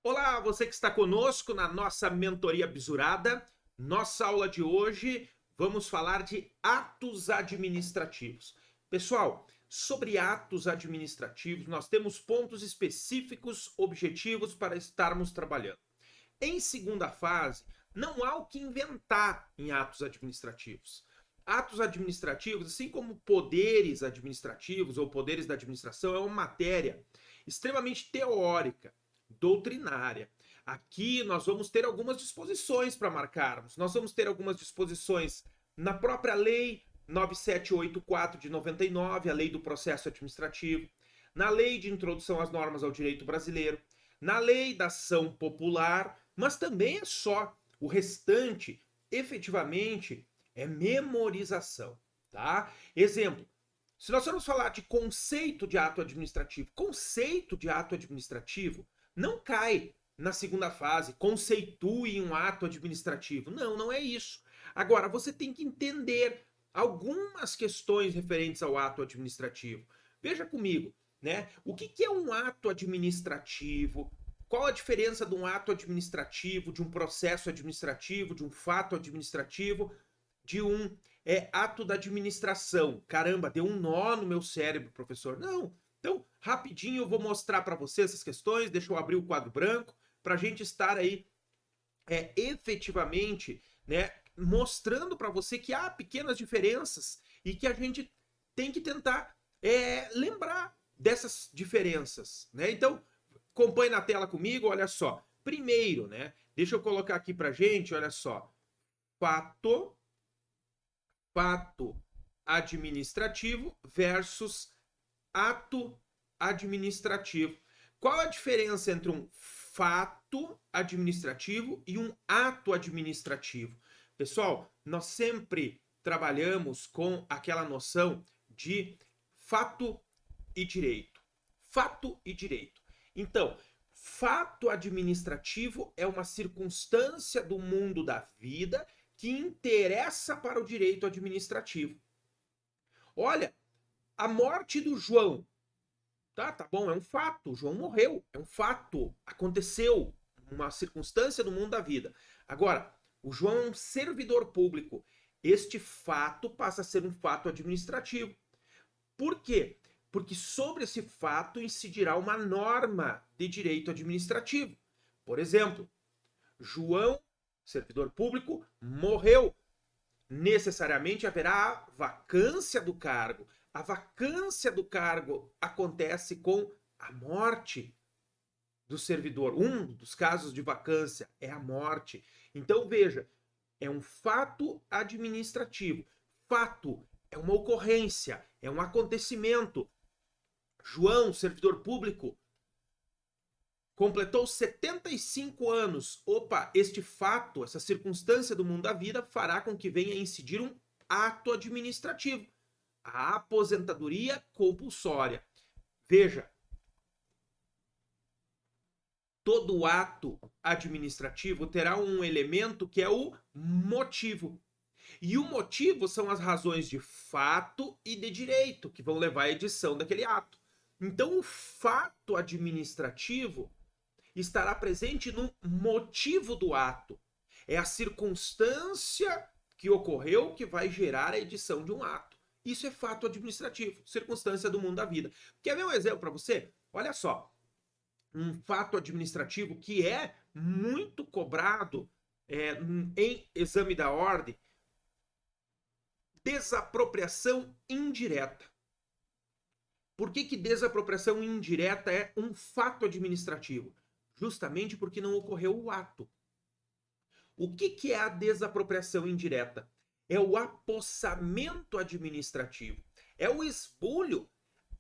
Olá, você que está conosco na nossa mentoria bisurada. Nossa aula de hoje, vamos falar de atos administrativos. Pessoal, sobre atos administrativos, nós temos pontos específicos, objetivos para estarmos trabalhando. Em segunda fase, não há o que inventar em atos administrativos. Atos administrativos, assim como poderes administrativos ou poderes da administração, é uma matéria extremamente teórica, doutrinária. Aqui nós vamos ter algumas disposições para marcarmos. Nós vamos ter algumas disposições na própria lei 9784 de 99, a lei do processo administrativo, na lei de introdução às normas ao direito brasileiro, na lei da ação popular, mas também é só. O restante, efetivamente, é memorização, tá? Exemplo, se nós formos falar de conceito de ato administrativo não cai na segunda fase, conceitue um ato administrativo. Não, não é isso. Agora, você tem que entender algumas questões referentes ao ato administrativo. Veja comigo, né? O que é um ato administrativo? Qual a diferença de um ato administrativo, de um processo administrativo, de um fato administrativo, de um ato da administração? Caramba, deu um nó no meu cérebro, professor. Não. Então, rapidinho eu vou mostrar para você essas questões. Deixa eu abrir o quadro branco para a gente estar aí efetivamente, né, mostrando para você que há pequenas diferenças e que a gente tem que tentar lembrar dessas diferenças, né? Então, acompanhe na tela comigo, olha só. Primeiro, né? Deixa eu colocar aqui pra gente, olha só. Fato administrativo versus ato administrativo. Qual a diferença entre um fato administrativo e um ato administrativo? Pessoal, nós sempre trabalhamos com aquela noção de fato e direito. Fato e direito. Então, fato administrativo é uma circunstância do mundo da vida que interessa para o direito administrativo. Olha, a morte do João. Tá bom, é um fato. O João morreu, é um fato. Aconteceu, uma circunstância do mundo da vida. Agora, o João é um servidor público. Este fato passa a ser um fato administrativo. Por quê? Porque sobre esse fato incidirá uma norma de direito administrativo. Por exemplo, João, servidor público, morreu. Necessariamente haverá a vacância do cargo. A vacância do cargo acontece com a morte do servidor. Um dos casos de vacância é a morte. Então, veja, é um fato administrativo. Fato é uma ocorrência, é um acontecimento. João, servidor público, completou 75 anos. Opa, este fato, essa circunstância do mundo da vida fará com que venha a incidir um ato administrativo. A aposentadoria compulsória. Veja, todo ato administrativo terá um elemento que é o motivo. E o motivo são as razões de fato e de direito que vão levar à edição daquele ato. Então, o fato administrativo estará presente no motivo do ato. É a circunstância que ocorreu que vai gerar a edição de um ato. Isso é fato administrativo, circunstância do mundo da vida. Quer ver um exemplo para você? Olha só, um fato administrativo que é muito cobrado em exame da ordem: desapropriação indireta. Por que desapropriação indireta é um fato administrativo? Justamente porque não ocorreu o ato. O que é a desapropriação indireta? É o apossamento administrativo. É o esbulho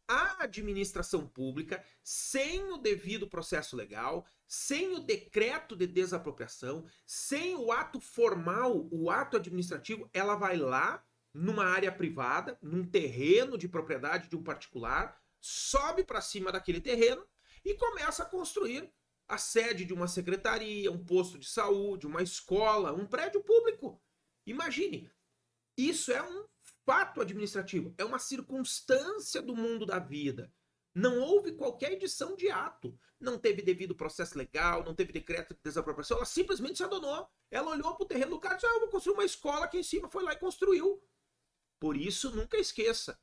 à administração pública sem o devido processo legal, sem o decreto de desapropriação, sem o ato formal, o ato administrativo. Ela vai lá numa área privada, num terreno de propriedade de um particular, sobe para cima daquele terreno e começa a construir a sede de uma secretaria, um posto de saúde, uma escola, um prédio público. Imagine, isso é um fato administrativo, é uma circunstância do mundo da vida. Não houve qualquer edição de ato. Não teve devido processo legal, não teve decreto de desapropriação, ela simplesmente se adonou. Ela olhou para o terreno do cara e disse, eu vou construir uma escola aqui em cima, foi lá e construiu. Por isso, nunca esqueça,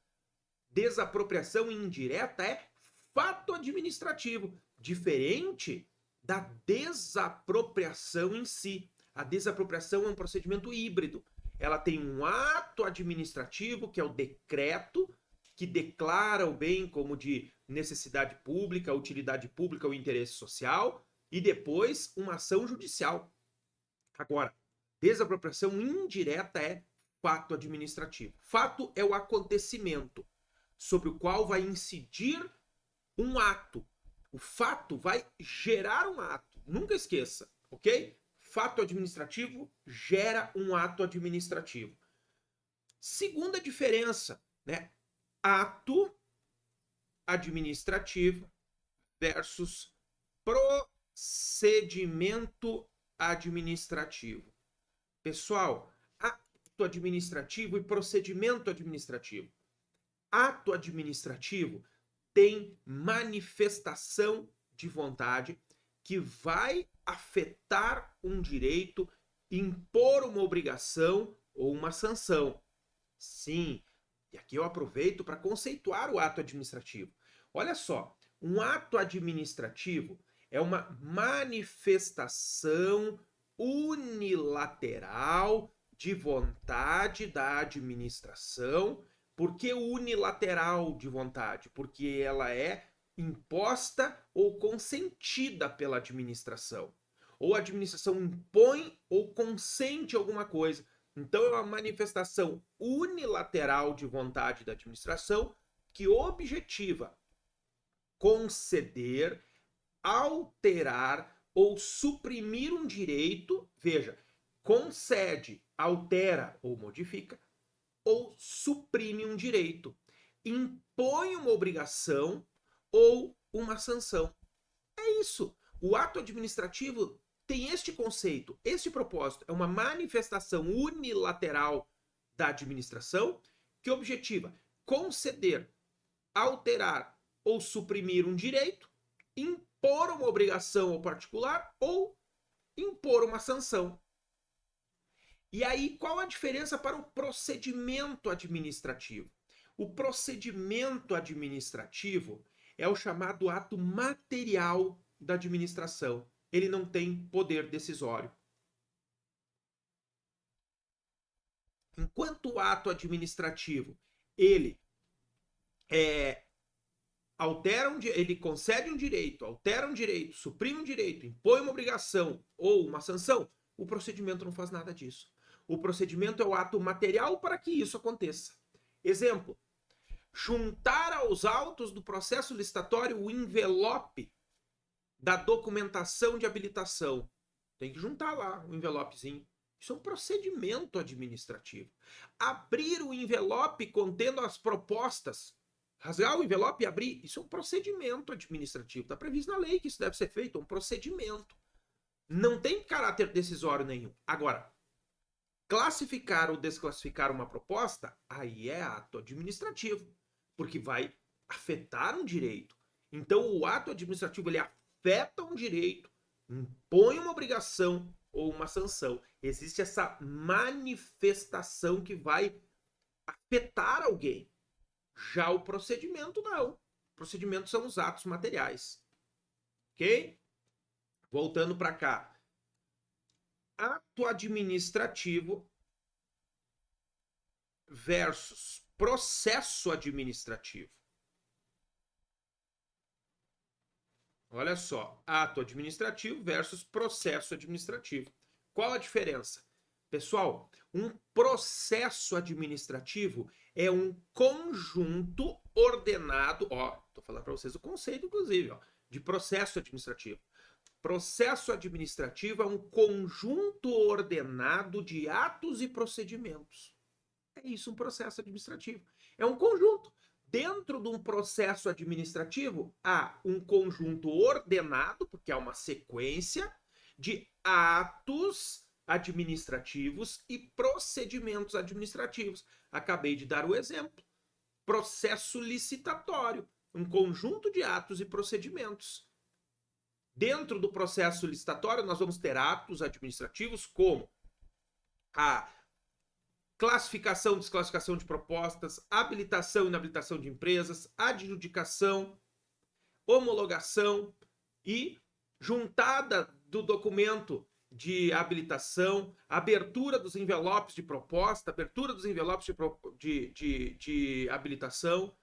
desapropriação indireta é fato administrativo, diferente da desapropriação em si. A desapropriação é um procedimento híbrido. Ela tem um ato administrativo, que é o decreto, que declara o bem como de necessidade pública, utilidade pública ou interesse social, e depois uma ação judicial. Agora, desapropriação indireta é fato administrativo. Fato é o acontecimento sobre o qual vai incidir um ato. O fato vai gerar um ato. Nunca esqueça, ok? Fato administrativo gera um ato administrativo. Segunda diferença, né? Ato administrativo versus procedimento administrativo. Pessoal, ato administrativo e procedimento administrativo. Ato administrativo tem manifestação de vontade que vai afetar um direito, impor uma obrigação ou uma sanção. Sim, e aqui eu aproveito para conceituar o ato administrativo. Olha só, um ato administrativo é uma manifestação unilateral de vontade da administração. Por que unilateral de vontade? Porque ela é imposta ou consentida pela administração. Ou a administração impõe ou consente alguma coisa. Então é uma manifestação unilateral de vontade da administração que objetiva conceder, alterar ou suprimir um direito, veja, concede, altera ou modifica, ou suprime um direito, impõe uma obrigação ou uma sanção. É isso. O ato administrativo tem este conceito, este propósito. É uma manifestação unilateral da administração que objetiva conceder, alterar ou suprimir um direito, impor uma obrigação ao particular ou impor uma sanção. E aí, qual a diferença para o procedimento administrativo? O procedimento administrativo é o chamado ato material da administração. Ele não tem poder decisório. Enquanto o ato administrativo, ele ele concede um direito, altera um direito, suprime um direito, impõe uma obrigação ou uma sanção, o procedimento não faz nada disso. O procedimento é o ato material para que isso aconteça. Exemplo, juntar aos autos do processo licitatório o envelope da documentação de habilitação. Tem que juntar lá o envelopezinho. Isso é um procedimento administrativo. Abrir o envelope contendo as propostas, rasgar o envelope e abrir, isso é um procedimento administrativo. Está previsto na lei que isso deve ser feito, é um procedimento. Não tem caráter decisório nenhum. Agora, classificar ou desclassificar uma proposta, aí é ato administrativo, porque vai afetar um direito. Então, o ato administrativo, ele afeta um direito, impõe uma obrigação ou uma sanção. Existe essa manifestação que vai afetar alguém. Já o procedimento, não. O procedimento são os atos materiais. Ok? Voltando para cá. Ato administrativo versus processo administrativo. Olha só, ato administrativo versus processo administrativo. Qual a diferença? Pessoal, um processo administrativo é um conjunto ordenado, estou falando para vocês o conceito, inclusive, de processo administrativo. Processo administrativo é um conjunto ordenado de atos e procedimentos. É isso, um processo administrativo. É um conjunto. Dentro de um processo administrativo, há um conjunto ordenado, porque há uma sequência de atos administrativos e procedimentos administrativos. Acabei de dar o exemplo. Processo licitatório. um conjunto de atos e procedimentos. Dentro do processo licitatório, nós vamos ter atos administrativos como a classificação e desclassificação de propostas, habilitação e inabilitação de empresas, adjudicação, homologação e juntada do documento de habilitação, abertura dos envelopes de proposta, abertura dos envelopes de habilitação,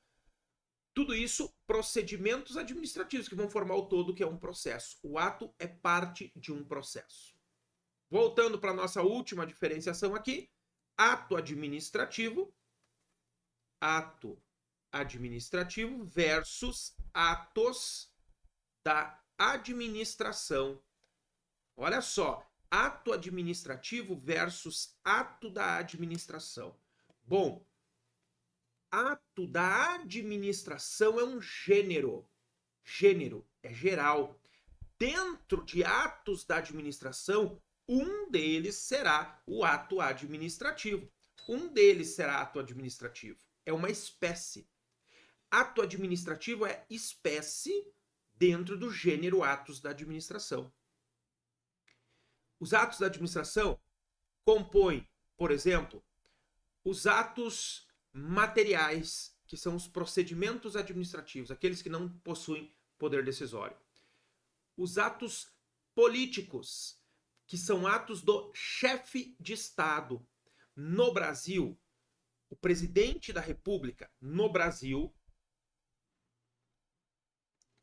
tudo isso procedimentos administrativos que vão formar o todo, que é um processo. O ato é parte de um processo. Voltando para a nossa última diferenciação aqui, ato administrativo versus atos da administração. Olha só, ato administrativo versus ato da administração. Bom, ato da administração é um gênero. Gênero é geral. Dentro de atos da administração, um deles será o ato administrativo. Um deles será ato administrativo. É uma espécie. Ato administrativo é espécie dentro do gênero atos da administração. Os atos da administração compõem, por exemplo, os atos materiais, que são os procedimentos administrativos, aqueles que não possuem poder decisório. Os atos políticos, que são atos do chefe de Estado. No Brasil, o presidente da República, no Brasil,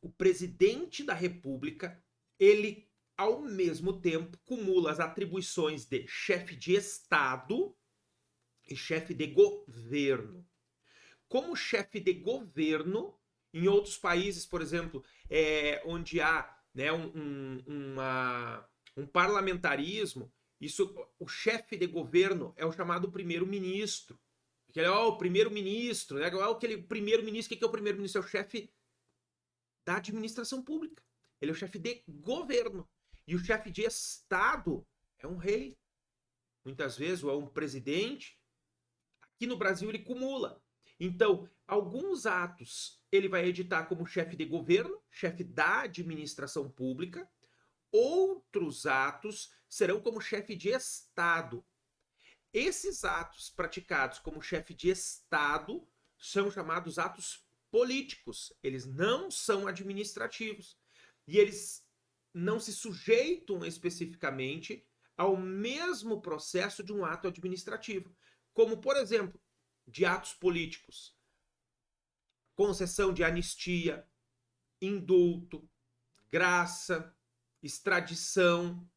o presidente da República, ele, ao mesmo tempo, cumula as atribuições de chefe de Estado e chefe de governo. Como chefe de governo, em outros países, por exemplo, onde há, né, um parlamentarismo, o chefe de governo é o chamado primeiro-ministro. Ele é o primeiro-ministro, né? Aquele primeiro-ministro, o que é o primeiro-ministro? É o chefe da administração pública. Ele é o chefe de governo. E o chefe de Estado é um rei. Muitas vezes, ou é um presidente. Aqui no Brasil ele cumula. Então, alguns atos ele vai editar como chefe de governo, chefe da administração pública. Outros atos serão como chefe de Estado. Esses atos praticados como chefe de Estado são chamados atos políticos. Eles não são administrativos. E eles não se sujeitam especificamente ao mesmo processo de um ato administrativo. Como, por exemplo, de atos políticos. Concessão de anistia, indulto, graça, extradição.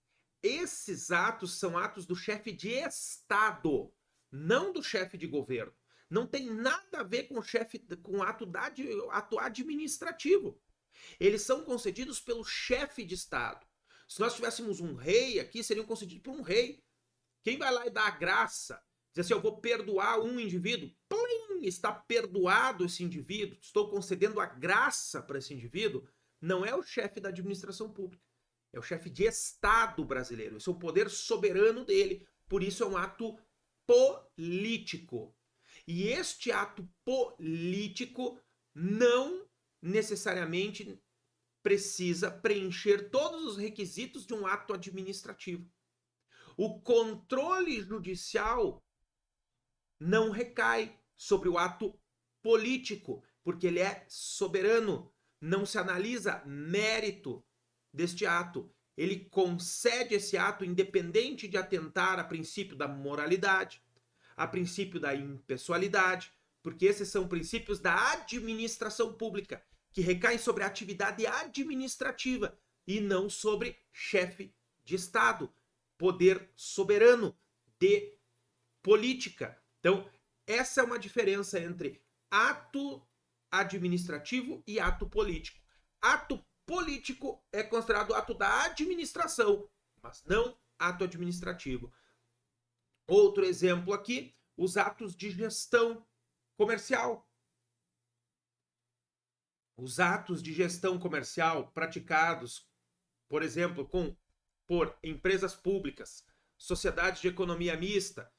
Esses atos são atos do chefe de Estado, não do chefe de governo. Não tem nada a ver com ato administrativo. Eles são concedidos pelo chefe de Estado. Se nós tivéssemos um rei aqui, seriam concedidos por um rei. Quem vai lá e dá a graça, diz assim, eu vou perdoar um indivíduo, plim, está perdoado esse indivíduo, estou concedendo a graça para esse indivíduo, não é o chefe da administração pública. É o chefe de Estado brasileiro. Esse é o poder soberano dele. Por isso é um ato político. E este ato político não necessariamente precisa preencher todos os requisitos de um ato administrativo. O controle judicial não recai sobre o ato político, porque ele é soberano. Não se analisa mérito deste ato. Ele concede esse ato independente de atentar a princípio da moralidade, a princípio da impessoalidade, porque esses são princípios da administração pública, que recaem sobre a atividade administrativa e não sobre chefe de Estado, poder soberano de política. Então, essa é uma diferença entre ato administrativo e ato político. Ato político é considerado ato da administração, mas não ato administrativo. Outro exemplo aqui, os atos de gestão comercial. Os atos de gestão comercial praticados, por exemplo, por empresas públicas, sociedades de economia mista,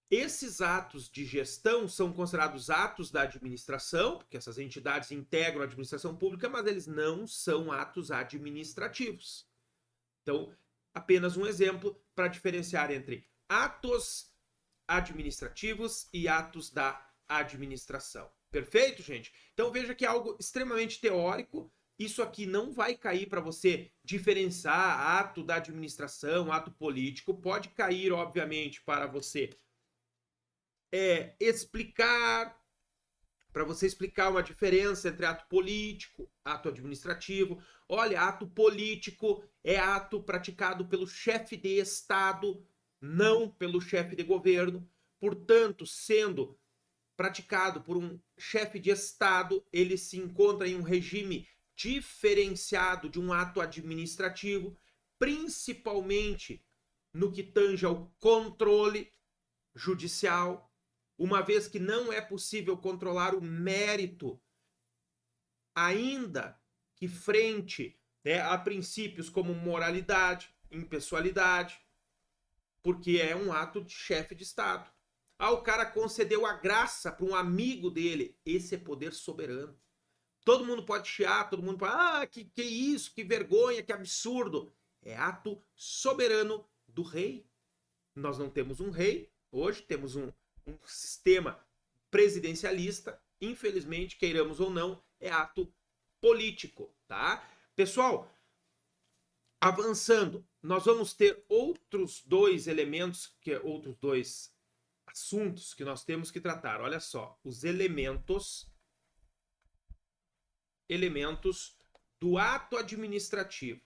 Esses atos de gestão são considerados atos da administração, porque essas entidades integram a administração pública, mas eles não são atos administrativos. Então, apenas um exemplo para diferenciar entre atos administrativos e atos da administração. Perfeito, gente? Então veja que é algo extremamente teórico. Isso aqui não vai cair para você diferenciar ato da administração, ato político. Pode cair, obviamente, para você explicar, para você explicar uma diferença entre ato político, ato administrativo. Olha, ato político é ato praticado pelo chefe de Estado, não pelo chefe de governo. Portanto, sendo praticado por um chefe de Estado, ele se encontra em um regime diferenciado de um ato administrativo, principalmente no que tange ao controle judicial, uma vez que não é possível controlar o mérito, ainda que frente a princípios como moralidade, impessoalidade, porque é um ato de chefe de Estado. O cara concedeu a graça para um amigo dele. Esse é poder soberano. Todo mundo pode chiar, todo mundo pode... que isso, que vergonha, que absurdo. É ato soberano do rei. Nós não temos um rei. Hoje temos um sistema presidencialista. Infelizmente, queiramos ou não, é ato político, tá? Pessoal, avançando, nós vamos ter outros dois elementos, outros dois assuntos que nós temos que tratar. Olha só, os elementos do ato administrativo.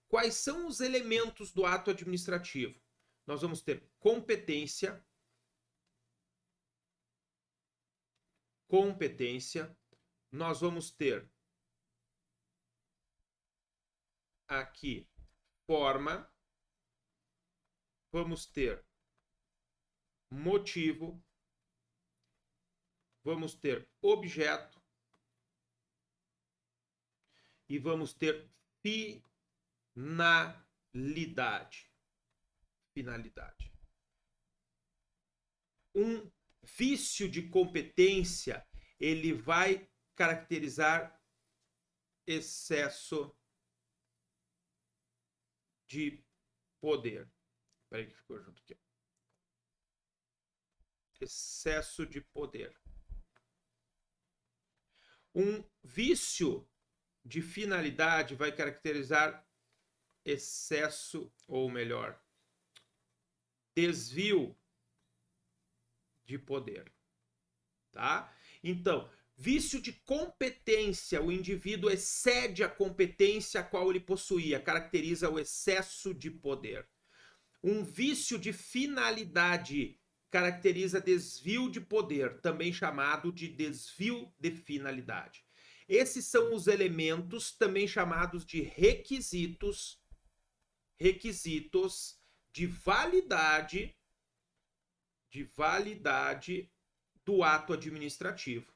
Quais são os elementos do ato administrativo? Nós vamos ter competência, nós vamos ter aqui forma, vamos ter motivo, vamos ter objeto e vamos ter finalidade. Um vício de competência, ele vai caracterizar excesso de poder. Espera aí que ficou junto aqui. Excesso de poder. Um vício de finalidade vai caracterizar excesso, ou melhor, desvio de poder, tá? Então, vício de competência, o indivíduo excede a competência a qual ele possuía, caracteriza o excesso de poder. Um vício de finalidade caracteriza desvio de poder, também chamado de desvio de finalidade. Esses são os elementos, também chamados de requisitos de validade do ato administrativo.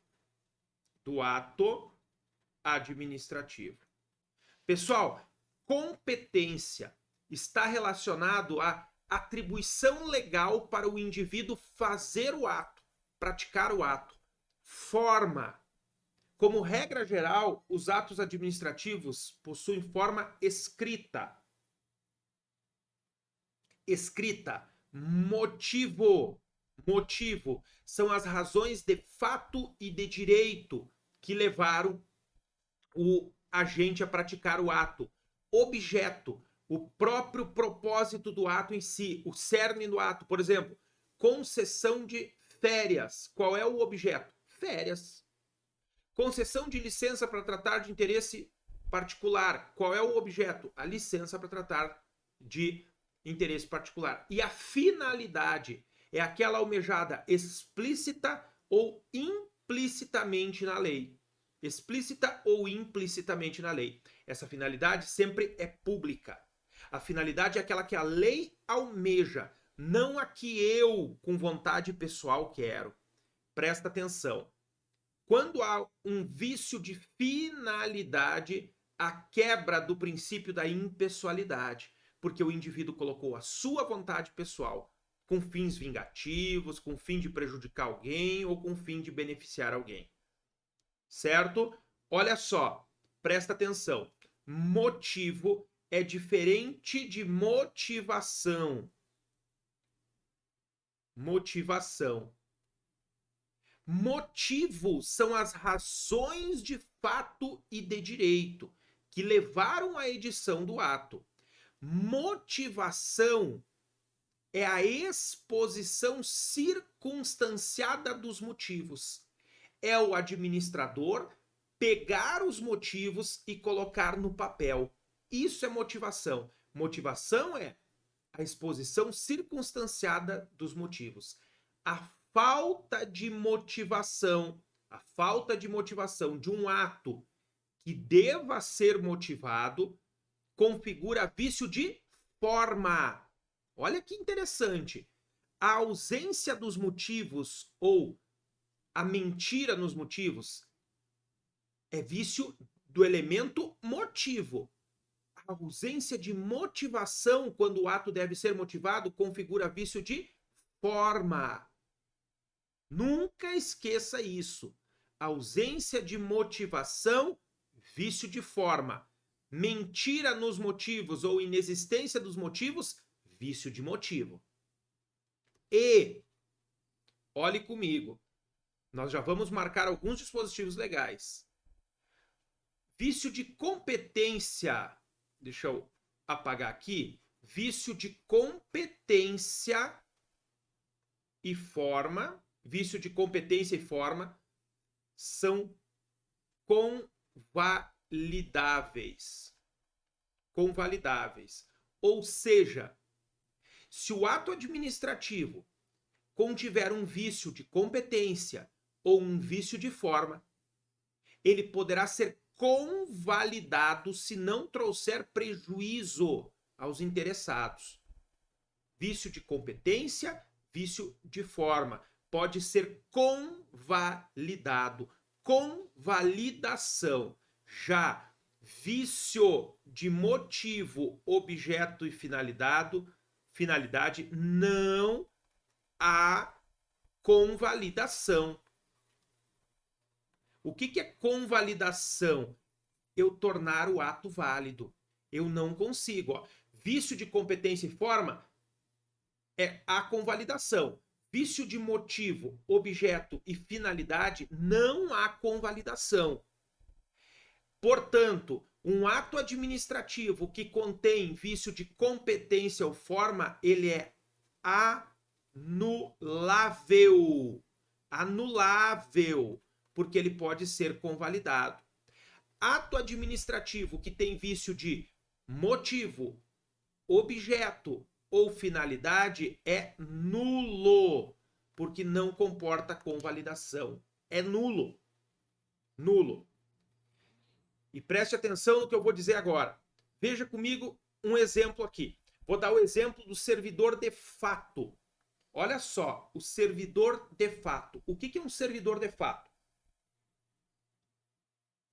Pessoal, competência está relacionado à atribuição legal para o indivíduo fazer o ato, praticar o ato. Forma. Como regra geral, os atos administrativos possuem forma escrita. Motivo são as razões de fato e de direito que levaram o agente a praticar o ato. Objeto, o próprio propósito do ato em si, o cerne do ato. Por exemplo, concessão de férias. Qual é o objeto? Férias. Concessão de licença para tratar de interesse particular. Qual é o objeto? A licença para tratar de interesse particular. E a finalidade é aquela almejada explícita ou implicitamente na lei. Explícita ou implicitamente na lei. Essa finalidade sempre é pública. A finalidade é aquela que a lei almeja, não a que eu, com vontade pessoal, quero. Presta atenção. Quando há um vício de finalidade, a quebra do princípio da impessoalidade, porque o indivíduo colocou a sua vontade pessoal com fins vingativos, com fim de prejudicar alguém ou com fim de beneficiar alguém. Certo? Olha só, presta atenção. Motivo é diferente de motivação. Motivação. Motivo são as razões de fato e de direito que levaram à edição do ato. Motivação é a exposição circunstanciada dos motivos. É o administrador pegar os motivos e colocar no papel. Isso é motivação. Motivação é a exposição circunstanciada dos motivos. A falta de motivação de um ato que deva ser motivado configura vício de forma. Olha que interessante. A ausência dos motivos ou a mentira nos motivos é vício do elemento motivo. A ausência de motivação quando o ato deve ser motivado configura vício de forma. Nunca esqueça isso. Ausência de motivação, vício de forma. Mentira nos motivos ou inexistência dos motivos, vício de motivo. E, olhe comigo, nós já vamos marcar alguns dispositivos legais. Vício de competência, deixa eu apagar aqui, vício de competência e forma, vício de competência e forma são convalidáveis. Convalidáveis. Ou seja, se o ato administrativo contiver um vício de competência ou um vício de forma, ele poderá ser convalidado se não trouxer prejuízo aos interessados. Vício de competência, vício de forma. Pode ser convalidado. Convalidação. Já vício de motivo, objeto e finalidade, não há convalidação. O que é convalidação? Eu tornar o ato válido. Eu não consigo. Ó. Vício de competência e forma é a convalidação. Vício de motivo, objeto e finalidade, não há convalidação. Portanto, um ato administrativo que contém vício de competência ou forma, ele é anulável. Anulável, porque ele pode ser convalidado. Ato administrativo que tem vício de motivo, objeto ou finalidade é nulo, porque não comporta convalidação. É nulo. Nulo. E preste atenção no que eu vou dizer agora. Veja comigo um exemplo aqui. Vou dar o exemplo do servidor de fato. Olha só, o servidor de fato. O que é um servidor de fato?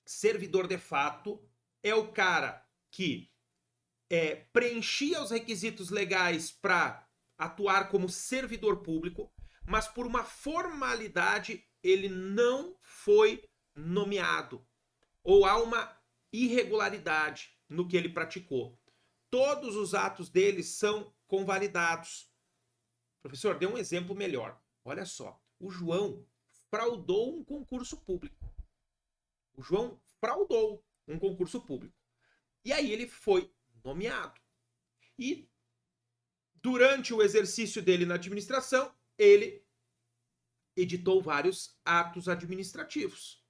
Servidor de fato é o cara que preenchia os requisitos legais para atuar como servidor público, mas por uma formalidade ele não foi nomeado. Ou há uma irregularidade no que ele praticou. Todos os atos dele são convalidados. Professor, dê um exemplo melhor. Olha só, o João fraudou um concurso público. O João fraudou um concurso público. E aí ele foi nomeado. E durante o exercício dele na administração, ele editou vários atos administrativos.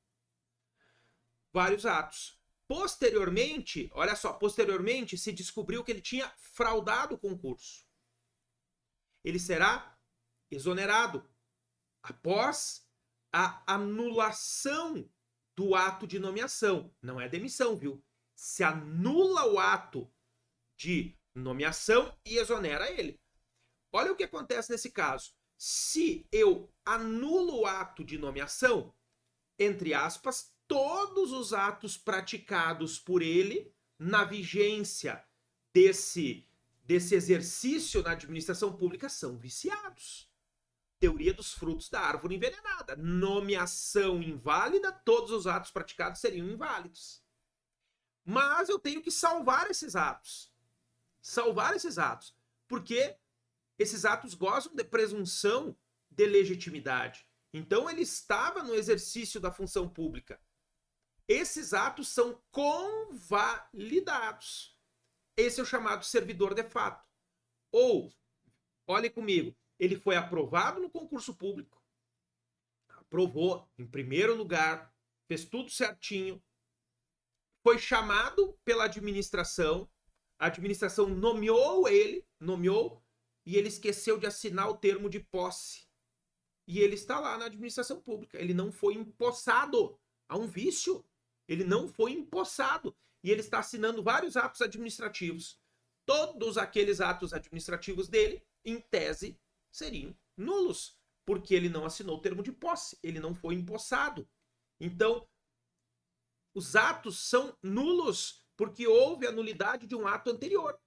Vários atos. Posteriormente, olha só, posteriormente se descobriu que ele tinha fraudado o concurso. Ele será exonerado após a anulação do ato de nomeação. Não é demissão, viu? Se anula o ato de nomeação e exonera ele. Olha o que acontece nesse caso. Se eu anulo o ato de nomeação, entre aspas, todos os atos praticados por ele na vigência desse exercício na administração pública são viciados. Teoria dos frutos da árvore envenenada. Nomeação inválida, todos os atos praticados seriam inválidos. Mas eu tenho que salvar esses atos. Salvar esses atos. Porque esses atos gozam de presunção de legitimidade. Então ele estava no exercício da função pública. Esses atos são convalidados. Esse é o chamado servidor de fato. Ou, olhe comigo, ele foi aprovado no concurso público, aprovou em primeiro lugar, fez tudo certinho, foi chamado pela administração, a administração nomeou, e ele esqueceu de assinar o termo de posse. E ele está lá na administração pública, ele não foi empossado, há um vício, ele não foi empossado, e ele está assinando vários atos administrativos. Todos aqueles atos administrativos dele, em tese, seriam nulos, porque ele não assinou o termo de posse, ele não foi empossado. Então, os atos são nulos porque houve a nulidade de um ato anterior.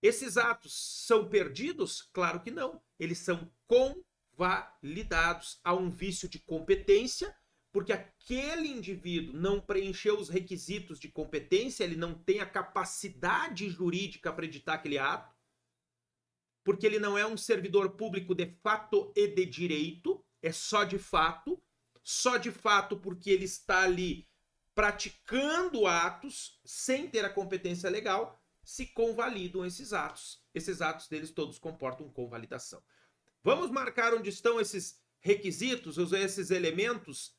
Esses atos são perdidos? Claro que não. Eles são convalidados. Há um vício de competência, porque aquele indivíduo não preencheu os requisitos de competência, ele não tem a capacidade jurídica para editar aquele ato, porque ele não é um servidor público de fato e de direito, é só de fato porque ele está ali praticando atos sem ter a competência legal, se convalidam esses atos. Esses atos deles todos comportam convalidação. Vamos marcar onde estão esses requisitos, esses elementos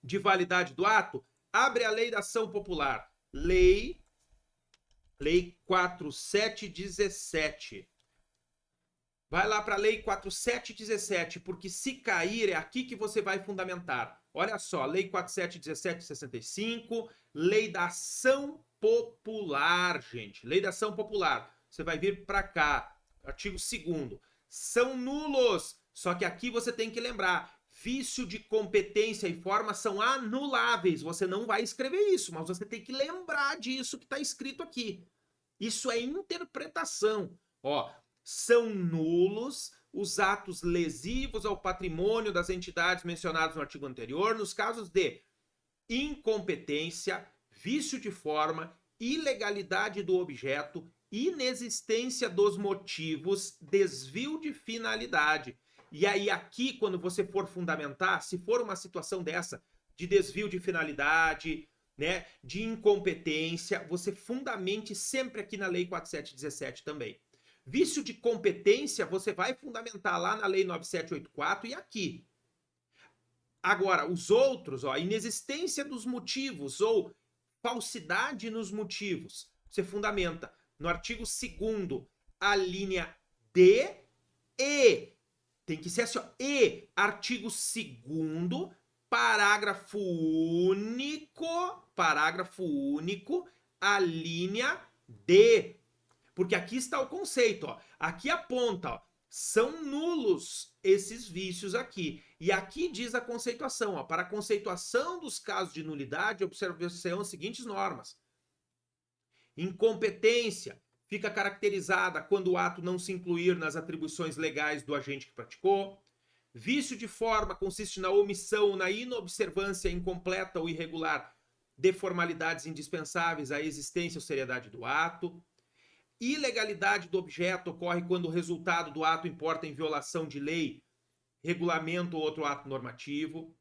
de validade do ato? Abre a lei da ação popular. Lei 4717. Vai lá para a Lei 4717, porque se cair é aqui que você vai fundamentar. Olha só, Lei 4717 de 65, Lei da Ação Popular, gente. Lei da Ação Popular. Você vai vir para cá, artigo 2º. São nulos, só que aqui você tem que lembrar, vício de competência e forma são anuláveis. Você não vai escrever isso, mas você tem que lembrar disso que está escrito aqui. Isso é interpretação. Ó, são nulos os atos lesivos ao patrimônio das entidades mencionadas no artigo anterior, nos casos de incompetência, vício de forma, ilegalidade do objeto, inexistência dos motivos, desvio de finalidade. E aí aqui, quando você for fundamentar, se for uma situação dessa, de desvio de finalidade, né, de incompetência, você fundamente sempre aqui na Lei 4717 também. Vício de competência, você vai fundamentar lá na Lei 9784 e aqui. Agora, os outros, ó, inexistência dos motivos ou falsidade nos motivos, você fundamenta no artigo 2º, a linha D e, tem que ser assim, ó, e, artigo 2º, parágrafo único, a linha D. Porque aqui está o conceito, ó. Aqui aponta, ó, são nulos esses vícios aqui. E aqui diz a conceituação, ó, para a conceituação dos casos de nulidade, observação as seguintes normas. Incompetência fica caracterizada quando o ato não se incluir nas atribuições legais do agente que praticou. Vício de forma consiste na omissão, na inobservância incompleta ou irregular de formalidades indispensáveis à existência ou seriedade do ato. Ilegalidade do objeto ocorre quando o resultado do ato importa em violação de lei, regulamento ou outro ato normativo.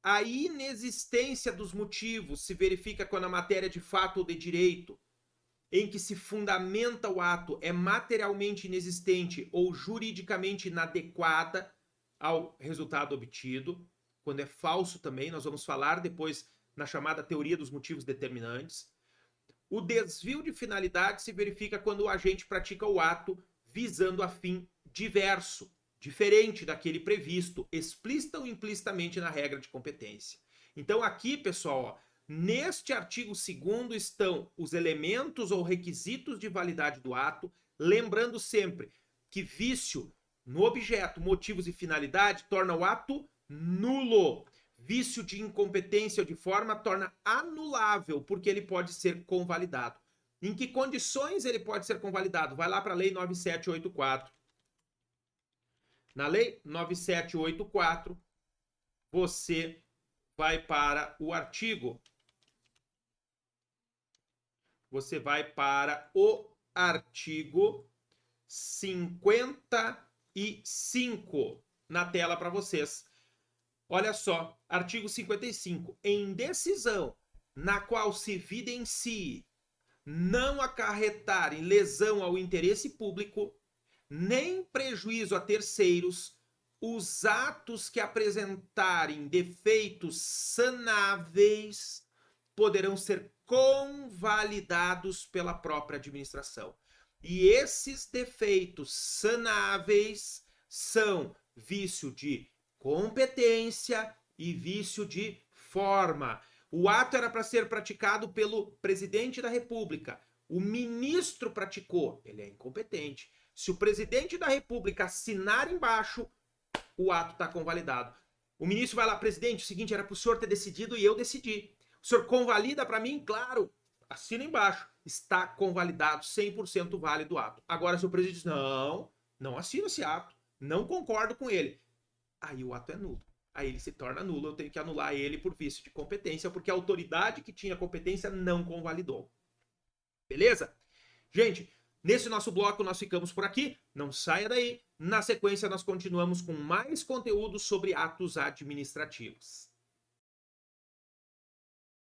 A inexistência dos motivos se verifica quando a matéria de fato ou de direito em que se fundamenta o ato é materialmente inexistente ou juridicamente inadequada ao resultado obtido. Quando é falso também, nós vamos falar depois na chamada teoria dos motivos determinantes. O desvio de finalidade se verifica quando o agente pratica o ato visando a fim diverso, diferente daquele previsto, explícita ou implicitamente na regra de competência. Então aqui, pessoal, ó, neste artigo 2º estão os elementos ou requisitos de validade do ato, lembrando sempre que vício no objeto, motivos e finalidade torna o ato nulo. Vício de incompetência ou de forma torna anulável, porque ele pode ser convalidado. Em que condições ele pode ser convalidado? Vai lá para a Lei 9784. Na Lei 9784, você vai para o artigo. Você vai para o artigo 55 na tela para vocês. Olha só, artigo 55. Em decisão na qual se evidencie não acarretar em lesão ao interesse público, nem prejuízo a terceiros, os atos que apresentarem defeitos sanáveis poderão ser convalidados pela própria administração. E esses defeitos sanáveis são vício de competência e vício de forma. O ato era para ser praticado pelo presidente da República. O ministro praticou, ele é incompetente. Se o presidente da República assinar embaixo, o ato está convalidado. O ministro vai lá, presidente, o seguinte, era para o senhor ter decidido e eu decidi. O senhor convalida para mim? Claro. Assina embaixo. Está convalidado, 100% válido o ato. Agora, se o presidente diz, não assino esse ato, não concordo com ele, aí o ato é nulo. Aí ele se torna nulo, eu tenho que anular ele por vício de competência, porque a autoridade que tinha competência não convalidou. Beleza? Gente, nesse nosso bloco nós ficamos por aqui, não saia daí. Na sequência nós continuamos com mais conteúdo sobre atos administrativos.